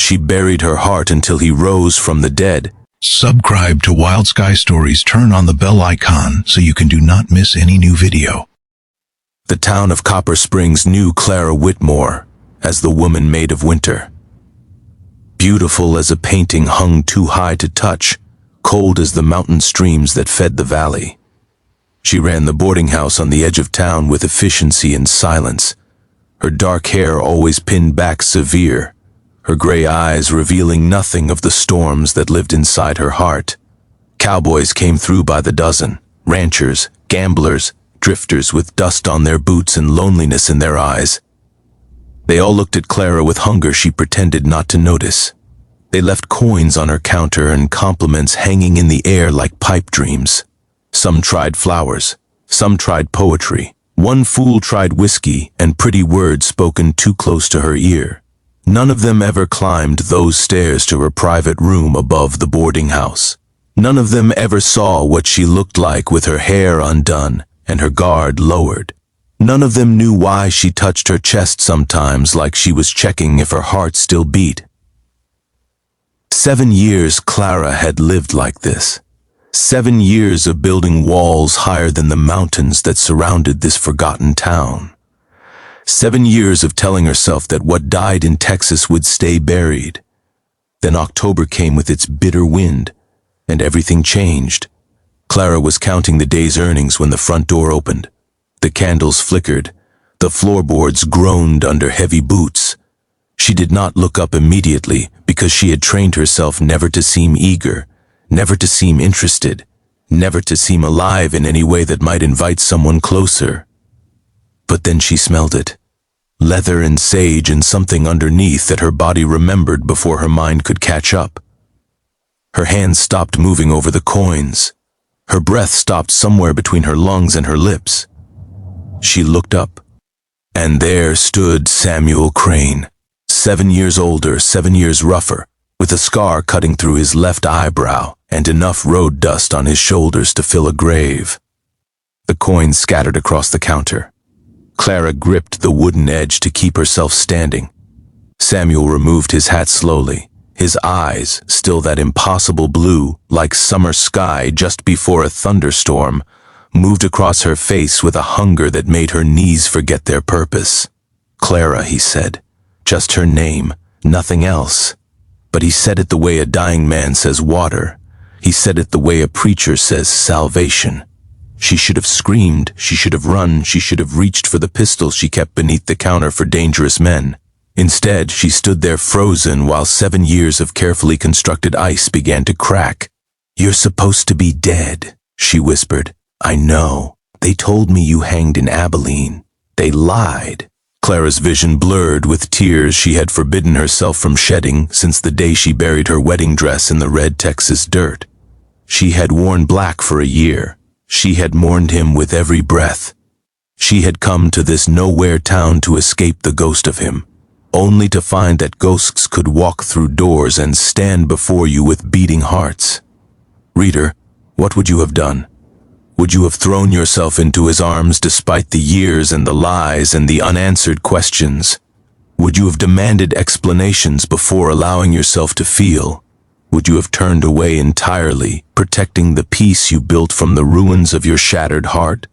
she buried her heart until he rose from the dead. Subscribe to Wild Sky Stories. Turn on the bell icon so you can do not miss any new video. The town of Copper Springs knew Clara Whitmore as the woman maid of winter. Beautiful as a painting hung too high to touch, cold as the mountain streams that fed the valley. She ran the boarding house on the edge of town with efficiency and silence, her dark hair always pinned back severe, her gray eyes revealing nothing of the storms that lived inside her heart. Cowboys came through by the dozen, ranchers, gamblers, drifters with dust on their boots and loneliness in their eyes. They all looked at Clara with hunger she pretended not to notice. They left coins on her counter and compliments hanging in the air like pipe dreams. Some tried flowers, some tried poetry. One fool tried whiskey and pretty words spoken too close to her ear. None of them ever climbed those stairs to her private room above the boarding house. None of them ever saw what she looked like with her hair undone and her guard lowered. None of them knew why she touched her chest sometimes like she was checking if her heart still beat. 7 years Clara had lived like this. 7 years of building walls higher than the mountains that surrounded this forgotten town. 7 years of telling herself that what died in Texas would stay buried. Then October came with its bitter wind, and everything changed. Clara was counting the day's earnings when the front door opened. The candles flickered. The floorboards groaned under heavy boots. She did not look up immediately because she had trained herself never to seem eager, never to seem interested, never to seem alive in any way that might invite someone closer. But then she smelled it. Leather and sage and something underneath that her body remembered before her mind could catch up. Her hands stopped moving over the coins. Her breath stopped somewhere between her lungs and her lips. She looked up, and there stood Samuel Crane, 7 years older, 7 years rougher, with a scar cutting through his left eyebrow and enough road dust on his shoulders to fill a grave. The coins scattered across the counter. Clara gripped the wooden edge to keep herself standing. Samuel removed his hat slowly, his eyes, still that impossible blue, like summer sky just before a thunderstorm, moved across her face with a hunger that made her knees forget their purpose. Clara, he said, just her name, nothing else. But he said it the way a dying man says water. He said it the way a preacher says salvation. She should have screamed, she should have run, she should have reached for the pistol she kept beneath the counter for dangerous men. Instead, she stood there frozen while 7 years of carefully constructed ice began to crack. "You're supposed to be dead," she whispered. "I know. They told me you hanged in Abilene. They lied." Clara's vision blurred with tears she had forbidden herself from shedding since the day she buried her wedding dress in the red Texas dirt. She had worn black for a year. She had mourned him with every breath. She had come to this nowhere town to escape the ghost of him, only to find that ghosts could walk through doors and stand before you with beating hearts. Reader, what would you have done? Would you have thrown yourself into his arms despite the years and the lies and the unanswered questions? Would you have demanded explanations before allowing yourself to feel? Would you have turned away entirely, protecting the peace you built from the ruins of your shattered heart?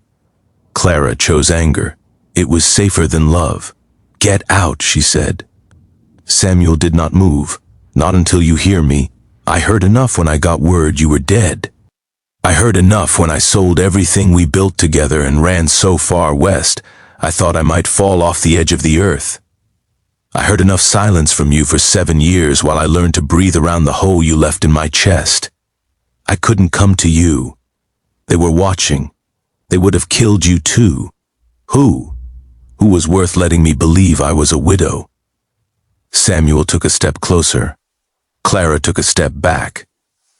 Clara chose anger. It was safer than love. "Get out," she said. Samuel did not move. "Not until you hear me. I heard enough when I got word you were dead. I heard enough when I sold everything we built together and ran so far west, I thought I might fall off the edge of the earth. I heard enough silence from you for 7 years while I learned to breathe around the hole you left in my chest. I couldn't come to you. They were watching. They would have killed you too. Who? Who was worth letting me believe I was a widow?" Samuel took a step closer. Clara took a step back.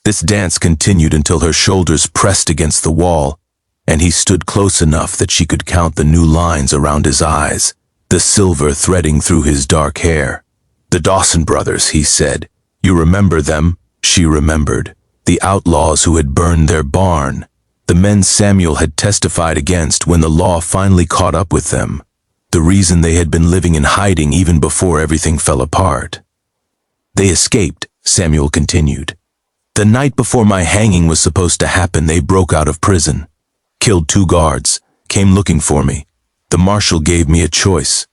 This dance continued until her shoulders pressed against the wall, and he stood close enough that she could count the new lines around his eyes, the silver threading through his dark hair. "The Dawson brothers," he said. "You remember them?" She remembered. The outlaws who had burned their barn. The men Samuel had testified against when the law finally caught up with them. The reason they had been living in hiding even before everything fell apart. They escaped, Samuel continued. The night before my hanging was supposed to happen, they broke out of prison, killed 2 guards, came looking for me. The marshal gave me a choice.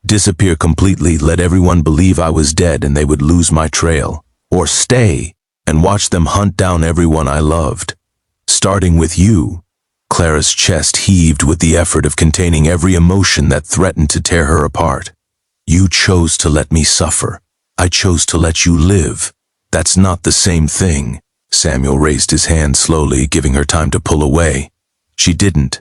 Disappear completely, let everyone believe I was dead and they would lose my trail, or stay and watch them hunt down everyone I loved. Starting with you. Clara's chest heaved with the effort of containing every emotion that threatened to tear her apart. You chose to let me suffer. I chose to let you live. That's not the same thing. Samuel raised his hand slowly, giving her time to pull away. She didn't.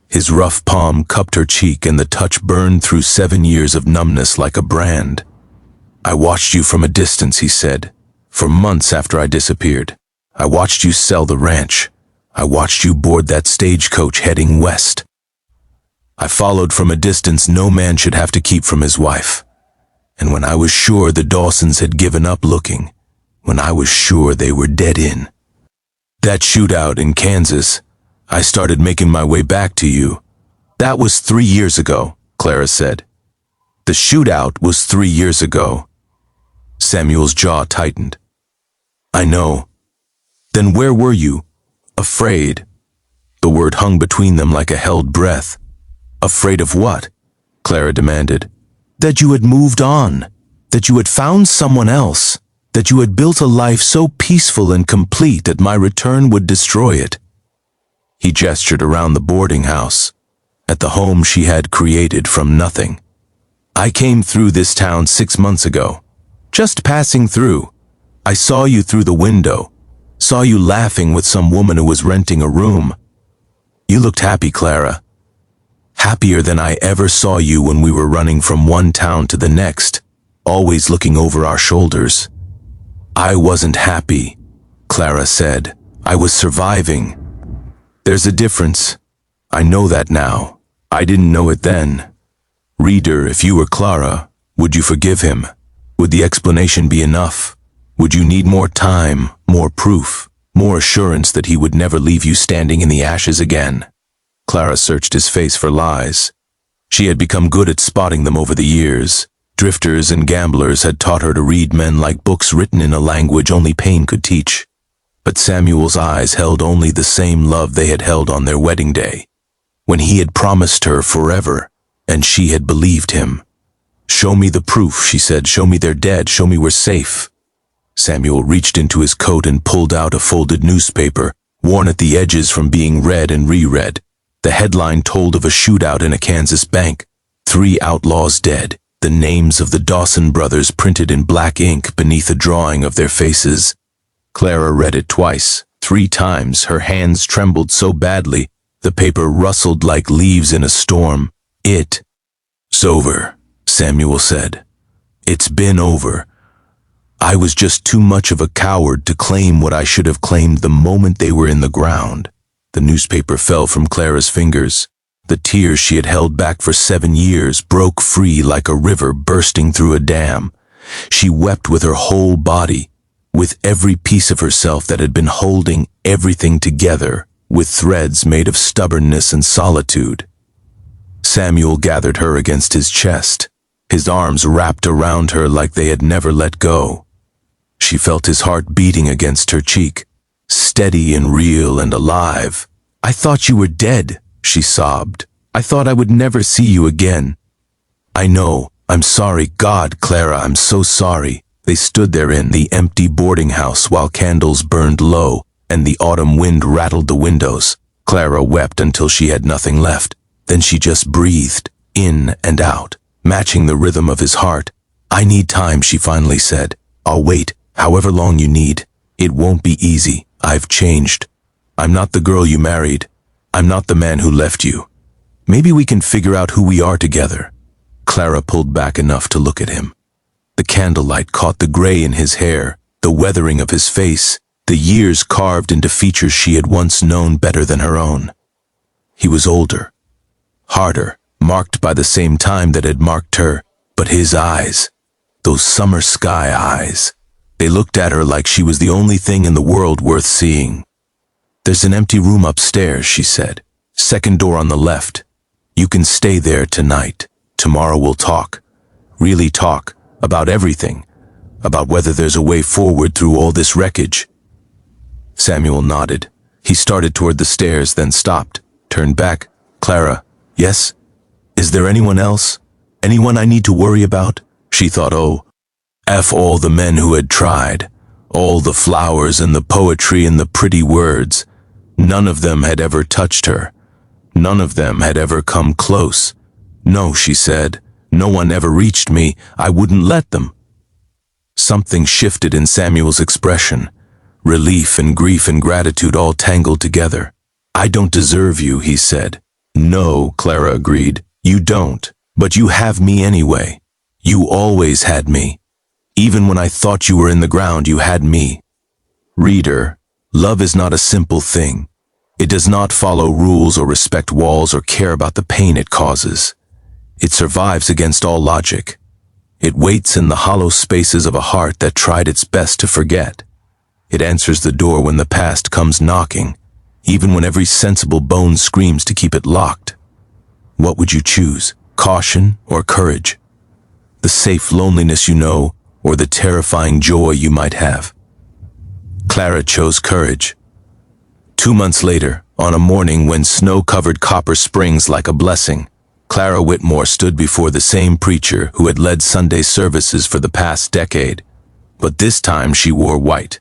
His rough palm cupped her cheek and the touch burned through 7 years of numbness like a brand. I watched you from a distance, he said, for months after I disappeared. I watched you sell the ranch. I watched you board that stagecoach heading west. I followed from a distance no man should have to keep from his wife. And when I was sure the Dawsons had given up looking, when I was sure they were dead in. That shootout in Kansas, I started making my way back to you. That was 3 years ago, Clara said. The shootout was 3 years ago. Samuel's jaw tightened. I know. Then where were you? Afraid. The word hung between them like a held breath. Afraid of what? Clara demanded. That you had moved on. That you had found someone else. That you had built a life so peaceful and complete that my return would destroy it. He gestured around the boarding house, at the home she had created from nothing. I came through this town 6 months ago, just passing through. I saw you through the window, saw you laughing with some woman who was renting a room. You looked happy, Clara. Happier than I ever saw you when we were running from one town to the next, always looking over our shoulders. I wasn't happy, Clara said. I was surviving. There's a difference. I know that now. I didn't know it then. Reader, if you were Clara, would you forgive him? Would the explanation be enough? Would you need more time, more proof, more assurance that he would never leave you standing in the ashes again? Clara searched his face for lies. She had become good at spotting them over the years. Drifters and gamblers had taught her to read men like books written in a language only pain could teach. But Samuel's eyes held only the same love they had held on their wedding day, when he had promised her forever, and she had believed him. Show me the proof, she said. Show me they're dead. Show me we're safe. Samuel reached into his coat and pulled out a folded newspaper, worn at the edges from being read and reread. The headline told of a shootout in a Kansas bank. 3 outlaws dead. The names of the Dawson brothers printed in black ink beneath a drawing of their faces. Clara read it twice, 3 times. Her hands trembled so badly, the paper rustled like leaves in a storm. It's over, Samuel said. It's been over. I was just too much of a coward to claim what I should have claimed the moment they were in the ground. The newspaper fell from Clara's fingers. The tears she had held back for 7 years broke free like a river bursting through a dam. She wept with her whole body, with every piece of herself that had been holding everything together, with threads made of stubbornness and solitude. Samuel gathered her against his chest, his arms wrapped around her like they had never let go. She felt his heart beating against her cheek, steady and real and alive. I thought you were dead, she sobbed. I thought I would never see you again. I know. I'm sorry. God, Clara, I'm so sorry. They stood there in the empty boarding house while candles burned low and the autumn wind rattled the windows. Clara wept until she had nothing left. Then she just breathed, in and out, matching the rhythm of his heart. I need time, she finally said. I'll wait, however long you need. It won't be easy. I've changed. I'm not the girl you married. I'm not the man who left you. Maybe we can figure out who we are together. Clara pulled back enough to look at him. The candlelight caught the gray in his hair, the weathering of his face, the years carved into features she had once known better than her own. He was older, harder, marked by the same time that had marked her, but his eyes, those summer sky eyes, they looked at her like she was the only thing in the world worth seeing. There's an empty room upstairs, she said. Second door on the left. You can stay there tonight. Tomorrow we'll talk. Really talk. About everything. about whether there's a way forward through all this wreckage. Samuel nodded. He started toward the stairs, then stopped, turned back. Clara, yes? Is there anyone else? Anyone I need to worry about? She thought, oh, F all the men who had tried, all the flowers and the poetry and the pretty words. None of them had ever touched her. None of them had ever come close. No, she said, no one ever reached me. I wouldn't let them. Something shifted in Samuel's expression. Relief and grief and gratitude all tangled together. I don't deserve you, he said. No, Clara agreed. You don't, but you have me anyway. You always had me. Even when I thought you were in the ground, you had me. Reader, love is not a simple thing. It does not follow rules or respect walls or care about the pain it causes. It survives against all logic. It waits in the hollow spaces of a heart that tried its best to forget. It answers the door when the past comes knocking, even when every sensible bone screams to keep it locked. What would you choose, caution or courage? The safe loneliness you know, or the terrifying joy you might have? Clara chose courage. 2 months later, on a morning when snow covered Copper Springs like a blessing, Clara Whitmore stood before the same preacher who had led Sunday services for the past decade. But this time she wore white.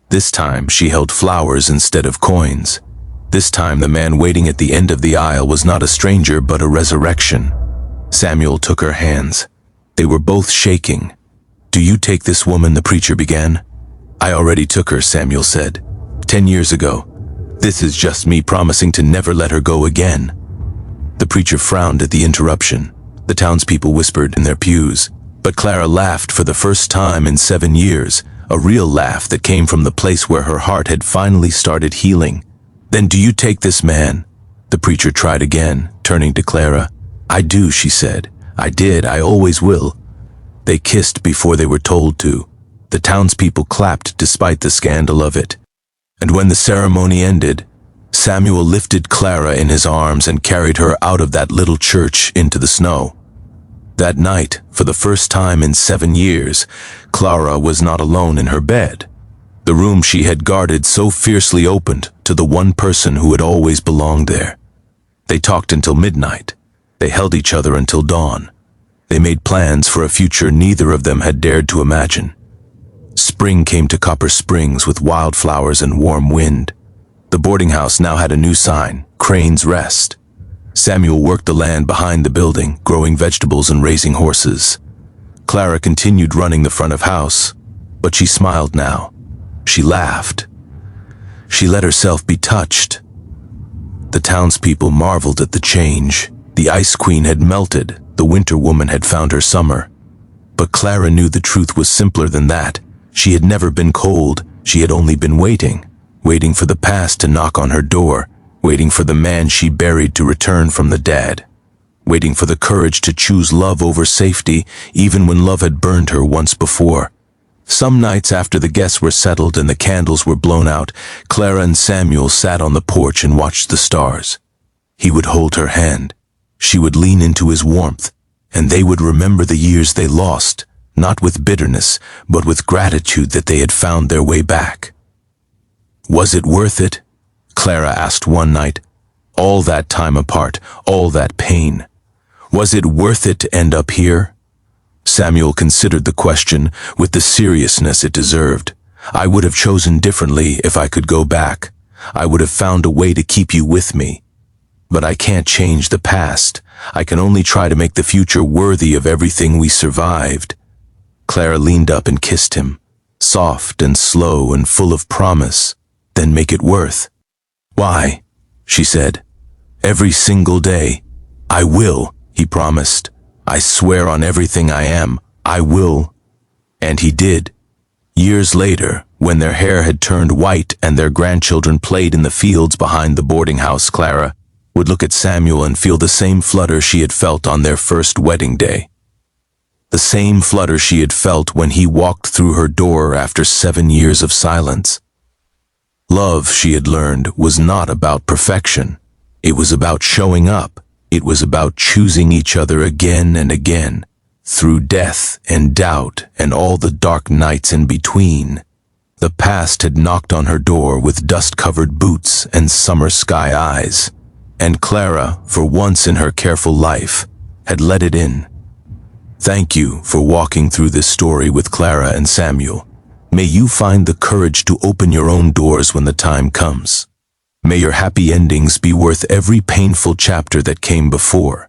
This time she held flowers instead of coins. This time the man waiting at the end of the aisle was not a stranger but a resurrection. Samuel took her hands. They were both shaking. Do you take this woman? The preacher began. I already took her, Samuel said. 10 years ago. This is just me promising to never let her go again. The preacher frowned at the interruption. The townspeople whispered in their pews. But Clara laughed for the first time in 7 years, a real laugh that came from the place where her heart had finally started healing. Then do you take this man? The preacher tried again, turning to Clara. I do, she said. I did, I always will. They kissed before they were told to. The townspeople clapped despite the scandal of it. And when the ceremony ended, Samuel lifted Clara in his arms and carried her out of that little church into the snow. That night, for the first time in 7 years, Clara was not alone in her bed. The room she had guarded so fiercely opened to the one person who had always belonged there. They talked until midnight. They held each other until dawn. They made plans for a future neither of them had dared to imagine. Spring came to Copper Springs with wildflowers and warm wind. The boarding house now had a new sign, Crane's Rest. Samuel worked the land behind the building, growing vegetables and raising horses. Clara continued running the front of house, but she smiled now. She laughed. She let herself be touched. The townspeople marveled at the change. The Ice Queen had melted. The Winter Woman had found her summer. But Clara knew the truth was simpler than that. She had never been cold. She had only been waiting for the past to knock on her door, waiting for the man she buried to return from the dead, waiting for the courage to choose love over safety, even when love had burned her once before. Some nights after the guests were settled and the candles were blown out, Clara and Samuel sat on the porch and watched the stars. He would hold her hand. She would lean into his warmth, and they would remember the years they lost, not with bitterness, but with gratitude that they had found their way back. Was it worth it? Clara asked one night. All that time apart, all that pain. Was it worth it to end up here? Samuel considered the question with the seriousness it deserved. I would have chosen differently if I could go back. I would have found a way to keep you with me. But I can't change the past. I can only try to make the future worthy of everything we survived. Clara leaned up and kissed him, soft and slow and full of promise. Then make it worth. Why? She said. Every single day. I will, he promised. I swear on everything I am, I will. And he did. Years later, when their hair had turned white and their grandchildren played in the fields behind the boarding house, Clara would look at Samuel and feel the same flutter she had felt on their first wedding day. The same flutter she had felt when he walked through her door after 7 years of silence. Love, she had learned, was not about perfection. It was about showing up. It was about choosing each other again and again, Through death and doubt and all the dark nights in between, the past had knocked on her door with dust-covered boots and summer sky eyes, and Clara, for once in her careful life, had let it in. Thank you for walking through this story with Clara and Samuel. May you find the courage to open your own doors when the time comes. May your happy endings be worth every painful chapter that came before.